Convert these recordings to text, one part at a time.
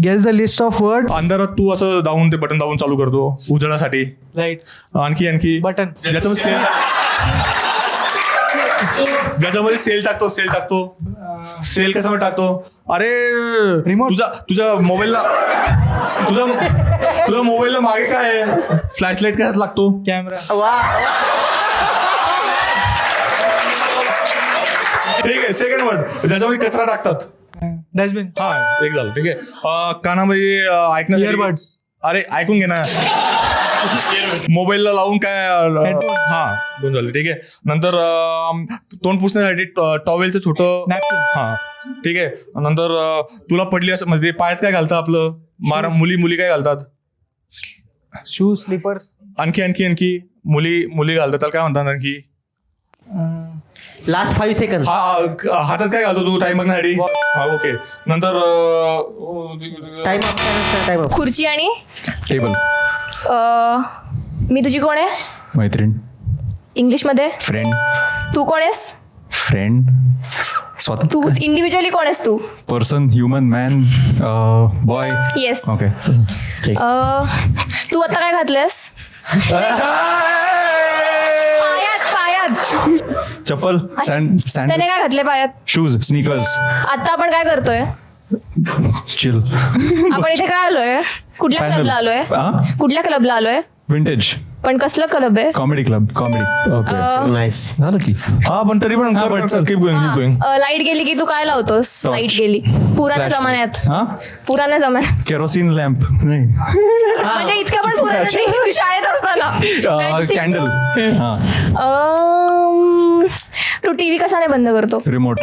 Guess the list of word. अंधारात तू असं दाबून ते बटन दाबून चालू करतो उजळण्यासाठी. राईट. आणखी बटन. ज्याच्यामध्ये सेल टाकतो सेल कशामध्ये टाकतो. अरे Remote. तुझ्या मोबाईलला तुझ्या मोबाईलला मागे काय आहे. फ्लॅशलाईट कशात लागतो. कॅमेरा. ठीक आहे. सेकंड वर्ड ज्याच्यामध्ये कचरा टाकतात. डस्टबिन. हा एक झालं. ठीक आहे. कानामध्ये ऐकण्यासाठी. इयरबड्स. अरे ऐकून घे ना. मोबाईलला लावून काय. Headphone. हा 2 झाले. ठीक आहे. नंतर तोंड पुसण्यासाठी टॉवेलचं छोटं. नॅपकिन. हा ठीक आहे. नंतर तुला पडली असं म्हणजे पायात काय घालतं आपलं मुली काय घालतात. शूज. स्लीपर्स. आणखी मुली घालतात. त्याला काय म्हणतात आणखी. Last 5 second. हा हातात काय घालतो तू टाइम बघण्यासाठी. हा ओके. नंतर टाइम अप. खुर्ची आणि टेबल. मी तुझी कोण आहे. मैत्रीण. इंग्लिशमध्ये फ्रेंड. तू कोण आहेस. फ्रेंड. स्वतः. तू इंडिव्हिज्युअली कोण आहेस तू. Person. Human. Man. Boy. Yes. Okay. तू आता काय घातलंस. पायात चप्पल. सँड. त्याने काय घातले पायात. शूज. स्नीकर्स. आता आपण काय करतोय. चिल. आपण इथे काय आलोय. कुठल्या क्लबला आलोय. कुठल्या क्लबला आलोय. विंटेज. पण कसलं क्लब आहे. Comedy club. Comedy. Okay. Nice. झालं की. हा पण तरी पण कीप गोइंग. लाईट गेली की तू काय लावतोस. Torch. लाईट गेली पुराण्या Flash. जमान्यात. हा पुराण्या जमान्यात केरोसिन लॅम्प. नाही. म्हणजे इतकं पण पुराणं नाही. तू शाळेत असताना. कॅन्डल. हा. तू टीव्ही कशाने बंद करतो. रिमोट.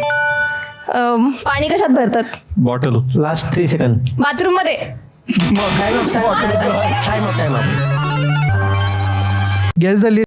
पाणी कशात भरतात. बॉटल. Last 3 second. बाथरूम मध्ये. Time up. Guess the list.